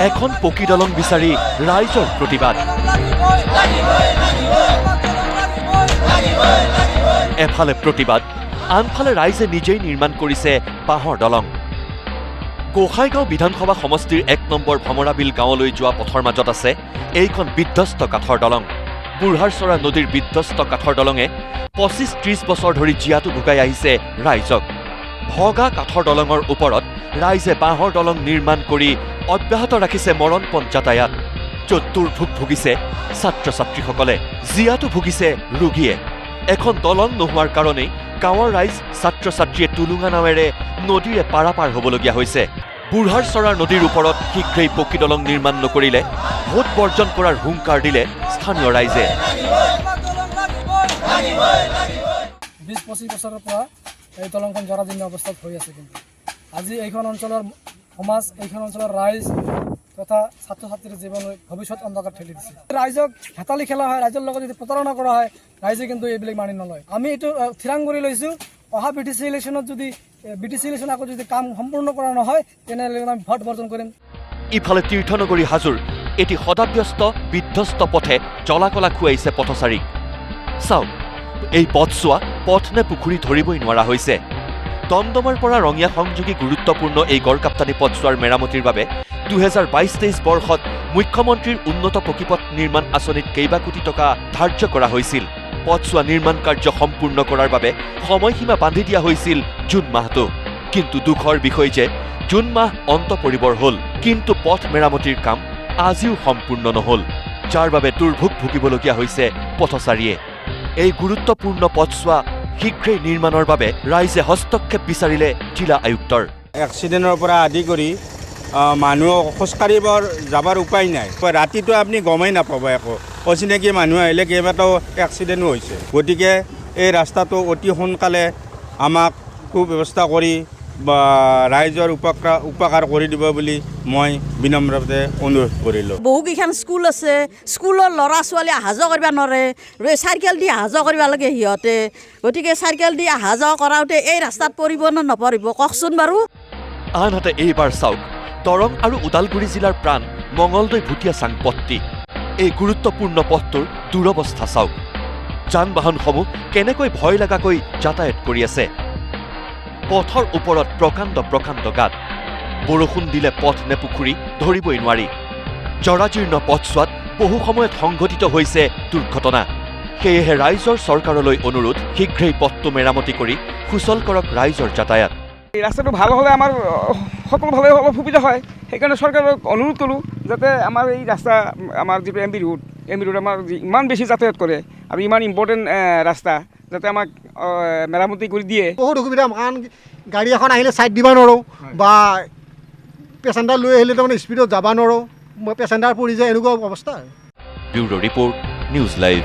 এখন পকী দলং বিচাৰি ৰাইজৰ প্ৰতিবাদ। এফালে প্ৰতিবাদ, আনফালে ৰাইজে নিজেই নিৰ্মাণ কৰিছে বাঁহৰ দলং। গোসাইগাঁও বিধানসভা সমষ্টিৰ ১ নম্বৰ ভমৰাবিল গাঁৱলৈ যোৱা পথৰ মাজত আছে এইখন বিধ্বস্ত কাঠৰ দলং। বুঢ়াৰচৰা নদীৰ বিধ্বস্ত কাঠৰ দলঙে ২৫-৩০ বছৰ ধৰি জীয়াতু ভুগাই আহিছে ৰাইজক। ভগা কাঠৰ দলঙৰ ওপৰত ৰাইজে বাঁহৰ দলং নিৰ্মাণ কৰি অব্যাহত ৰাখিছে মৰণপণ যাতায়াত। য'ত দুৰ্ভোগ ভুগিছে ছাত্ৰ ছাত্ৰীসকলে, জীয়াতু ভুগিছে ৰোগীয়ে। এখন দলং নোহোৱাৰ কাৰণেই গাঁৱৰ ৰাইজ ছাত্ৰ ছাত্ৰীয়ে টুলুঙা নাৱেৰে নদীৰে পাৰাপাৰ হ'বলগীয়া হৈছে। বুঢ়াৰচৰাৰ নদীৰ ওপৰত শীঘ্ৰেই পকী দলং নিৰ্মাণ নকৰিলে ভোট বৰ্জন কৰাৰ হুংকাৰ দিলে স্থানীয় ৰাইজে। ২০-২৫ বছৰৰ পৰা এই দলংখন জৰাজীৰ্ণ অৱস্থাত হৈ আছে। কিন্তু আজি এইখন অঞ্চলৰ সমাজ, এইখন অঞ্চলৰ ৰাইজ তথা ছাত্ৰ ছাত্ৰীৰ জীৱনৰ ভৱিষ্যত অন্ধকাৰ ঠেলি দিছে। ৰাইজক হেতালি খেলা হয়, ৰাইজৰ লগত যদি প্ৰতাৰণা কৰা হয়, ৰাইজে কিন্তু এইবিলাক মানি নলয়। আমি এইটো থিৰাং কৰি লৈছোঁ, অহা BTC ইলেকশ্যনত যদি BTC ইলেকশ্যন আকৌ যদি কাম সম্পূৰ্ণ কৰা নহয়, তেনেহ'লে আমি ভোট বৰ্জন কৰিম। ইফালে তীৰ্থনগৰী হাজোৰ এটি সদাব্যস্ত বিধ্বস্ত পথে জলাকলা খুৱাইছে পথচাৰীক। চাওক, এই পথছোৱা পথ নে পুখুৰী ধৰিবই নোৱাৰা হৈছে। দমদমৰ পৰা ৰঙিয়া সংযোগী গুৰুত্বপূৰ্ণ এই গড়কাপ্তানি পথছোৱাৰ মেৰামতিৰ বাবে ২০২২-২৩ বৰ্ষত মুখ্যমন্ত্ৰীৰ উন্নত পকীপথ নিৰ্মাণ আঁচনিত কেইবা কোটি টকা ধাৰ্য কৰা হৈছিল। পথছোৱা নিৰ্মাণ কাৰ্য সম্পূৰ্ণ কৰাৰ বাবে সময়সীমা বান্ধি দিয়া হৈছিল জুন মাহটো। কিন্তু দুখৰ বিষয় যে জুন মাহ অন্ত পৰিবৰ হ'ল, কিন্তু পথ মেৰামতিৰ কাম আজিও সম্পূৰ্ণ নহ'ল, যাৰ বাবে দুৰ্ভোগ ভুগিবলগীয়া হৈছে পথচাৰীয়ে। এই গুৰুত্বপূৰ্ণ পথছোৱা শীঘ্ৰেই নিৰ্মাণৰ বাবে ৰাইজে হস্তক্ষেপ বিচাৰিলে জিলা আয়ুক্তৰ। এক্সিডেণ্টৰ পৰা আদি কৰি মানুহ খোজকাঢ়িব যাবৰ উপায় নাই। ৰাতিটো আপুনি গমেই নাপাব, একো অচিনাকি মানুহ আহিলে কেইবাটাও এক্সিডেণ্টো হৈছে। গতিকে এই ৰাস্তাটো অতি সোনকালে আমাক সুব্যৱস্থা কৰি বা ৰাইজৰ উপকাৰ কৰি দিব বুলি মই বিনম্ৰভাৱে অনুৰোধ কৰিলোঁ। বহুকেইখন স্কুল আছে, স্কুলৰ ল'ৰা ছোৱালী অহা যোৱা কৰিব নোৱাৰে, চাইকেল দি অহা যোৱা কৰিব লাগে সিহঁতে। গতিকে চাইকেল দি অহা যোৱা কৰাওঁতে এই ৰাস্তাত পৰিব নে নপৰিব কওকচোন বাৰু। আনহাতে এইবাৰ চাওক, দৰং আৰু ওদালগুৰি জিলাৰ প্ৰাণ মঙলদৈ ভুটীয়া চাংপট্টি। এই গুৰুত্বপূৰ্ণ পথটোৰ দুৰৱস্থা চাওক। যান বাহনসমূহ কেনেকৈ ভয় লগাকৈ যাতায়াত কৰি আছে। পথৰ ওপৰত প্ৰকাণ্ড প্ৰকাণ্ড গাঁত। বৰষুণ দিলে পথ নে পুখুৰী ধৰিবই নোৱাৰি। জৰাজীৰ্ণ পথছোৱাত বহু সময়ত সংঘটিত হৈছে দুৰ্ঘটনা। সেয়েহে ৰাইজৰ চৰকাৰলৈ অনুৰোধ, শীঘ্ৰেই পথটো মেৰামতি কৰি সুচল কৰক ৰাইজৰ যাতায়াত। এই ৰাস্তাটো ভাল হ'লে আমাৰ সকলোফালে অলপ সুবিধা হয়। সেইকাৰণে চৰকাৰক অনুৰোধ কৰোঁ যাতে আমাৰ এই ৰাস্তা, আমাৰ যিটো এম বি ৰোড আমাৰ ইমান বেছি যাতায়াত কৰে আৰু ইমান ইম্পৰ্টেণ্ট ৰাস্তা, যাতে আমাক মেৰামতি কৰি দিয়ে। বহুত অসুবিধা, কাৰণ গাড়ী এখন আহিলে ছাইড দিব নোৱাৰোঁ বা পেচেঞ্জাৰ লৈ আহিলে তাৰমানে স্পীডত যাব নোৱাৰোঁ, পেচেঞ্জাৰ পৰি যায়, এনেকুৱা অৱস্থা। Bureau report, news live.